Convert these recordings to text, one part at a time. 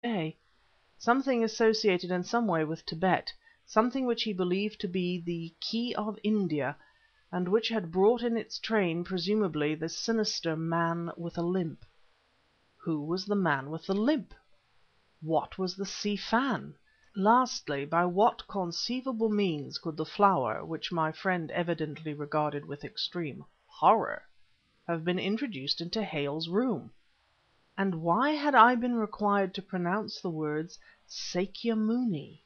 day. Something associated in some way with Tibet, something which he believed to be the key of India, and which had brought in its train presumably the sinister man with a limp. Who was the man with the limp? What was the Si Fan? Lastly, by what conceivable means could the flower, which my friend evidently regarded with extreme horror, have been introduced into Hale's room? And why had I been required to pronounce the words Sakya Muni?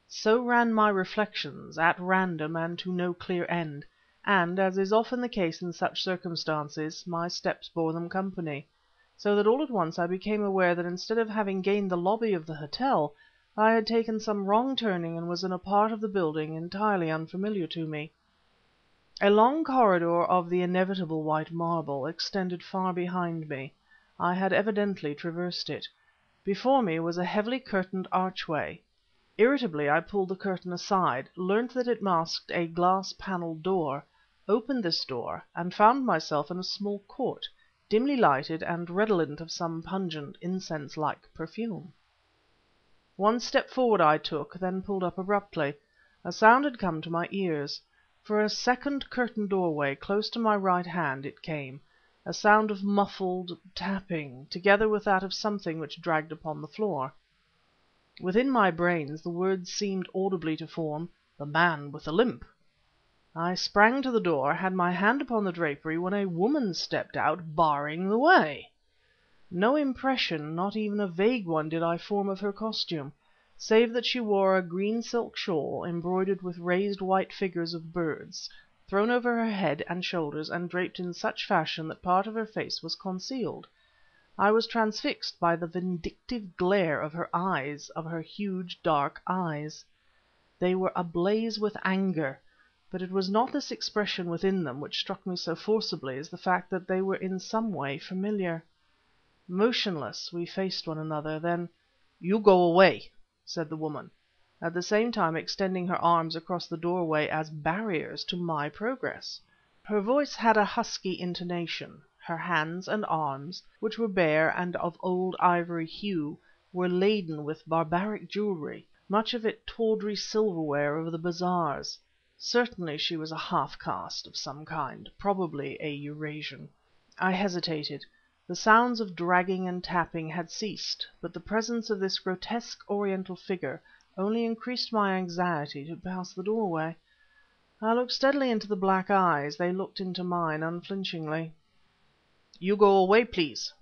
So ran my reflections, at random and to no clear end, and, as is often the case in such circumstances, my steps bore them company, so that all at once I became aware that instead of having gained the lobby of the hotel, I had taken some wrong turning and was in a part of the building entirely unfamiliar to me. A long corridor of the inevitable white marble extended far behind me. I had evidently traversed it. Before me was a heavily curtained archway. Irritably I pulled the curtain aside, learnt that it masked a glass panelled door, opened this door, and found myself in a small court, dimly lighted and redolent of some pungent, incense-like perfume. One step forward I took, then pulled up abruptly. A sound had come to my ears. For a second curtained doorway, close to my right hand, it came, a sound of muffled tapping, together with that of something which dragged upon the floor. Within my brains the words seemed audibly to form, "The man with the limp." I sprang to the door, had my hand upon the drapery, when a woman stepped out, barring the way. No impression, not even a vague one, did I form of her costume, save that she wore a green silk shawl embroidered with raised white figures of birds, thrown over her head and shoulders and draped in such fashion that part of her face was concealed. I was transfixed by the vindictive glare of her eyes, of her huge, dark eyes. They were ablaze with anger, but it was not this expression within them which struck me so forcibly as the fact that they were in some way familiar. Motionless, we faced one another. Then "You go away," said the woman, at the same time extending her arms across the doorway as barriers to my progress. Her voice had a husky intonation. Her hands and arms, which were bare and of old ivory hue, were laden with barbaric jewelry, much of it tawdry silverware of the bazaars. Certainly she was a half caste of some kind, probably a Eurasian. I hesitated. The sounds of dragging and tapping had ceased, but the presence of this grotesque Oriental figure only increased my anxiety to pass the doorway. I looked steadily into the black eyes. They looked into mine unflinchingly. "You go away, please,"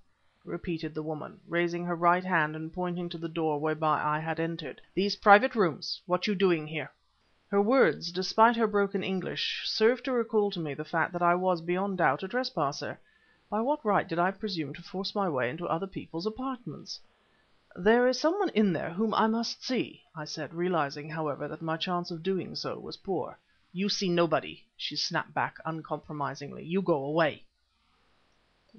repeated the woman, raising her right hand and pointing to the door whereby I had entered. "These private rooms. What you doing here?" Her words, despite her broken English, served to recall to me the fact that I was, beyond doubt, a trespasser. By what right did I presume to force my way into other people's apartments? "There is someone in there whom I must see," I said, realizing, however, that my chance of doing so was poor. "You see nobody," she snapped back uncompromisingly. "You go away."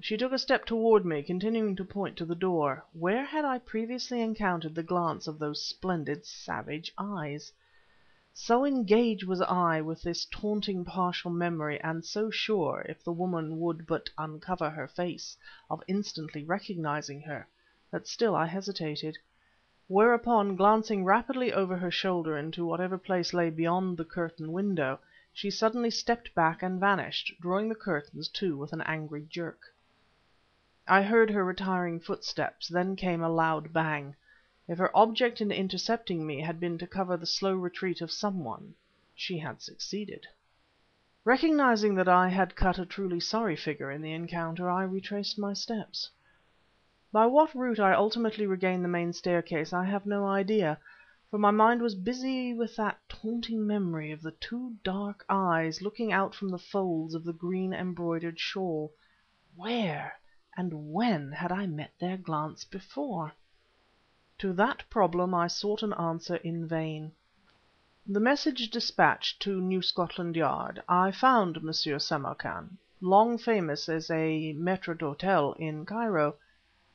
She took a step toward me, continuing to point to the door. Where had I previously encountered the glance of those splendid, savage eyes? So engaged was I with this taunting partial memory, and so sure, if the woman would but uncover her face, of instantly recognizing her, that still I hesitated. Whereupon, glancing rapidly over her shoulder into whatever place lay beyond the curtained window, she suddenly stepped back and vanished, drawing the curtains to with an angry jerk. I heard her retiring footsteps, then came a loud bang. If her object in intercepting me had been to cover the slow retreat of someone, she had succeeded. Recognizing that I had cut a truly sorry figure in the encounter, I retraced my steps. By what route I ultimately regained the main staircase I have no idea, for my mind was busy with that taunting memory of the two dark eyes looking out from the folds of the green embroidered shawl. Where and when had I met their glance before? To that problem I sought an answer in vain. The message dispatched to New Scotland Yard, I found M. Samarkan, long famous as a maître d'hôtel in Cairo,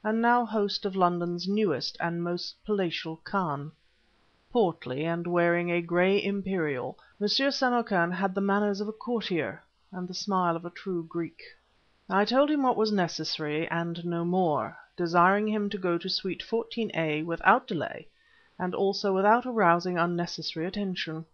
and now host of London's newest and most palatial khan. Portly and wearing a grey imperial, M. Samarkan had the manners of a courtier and the smile of a true Greek. I told him what was necessary and no more. desiring him to go to suite 14A without delay and also without arousing unnecessary attention.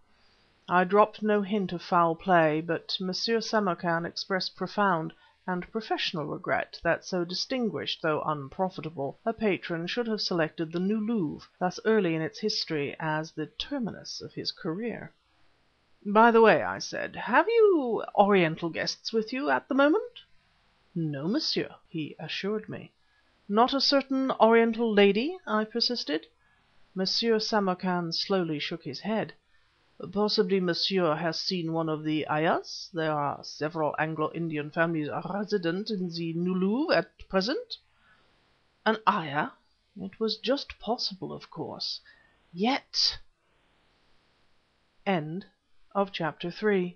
I dropped no hint of foul play, but M. Samarkan expressed profound and professional regret that so distinguished, though unprofitable, a patron should have selected the New Louvre, thus early in its history, as the terminus of his career. "By the way," I said, "have you Oriental guests with you at the moment?" "No, monsieur," he assured me. "Not a certain Oriental lady?" I persisted. M. Samarkan slowly shook his head. "Possibly monsieur has seen one of the ayahs? There are several Anglo-Indian families resident in the New Louvre at present." An ayah? It was just possible, of course. Yet... Chapter 4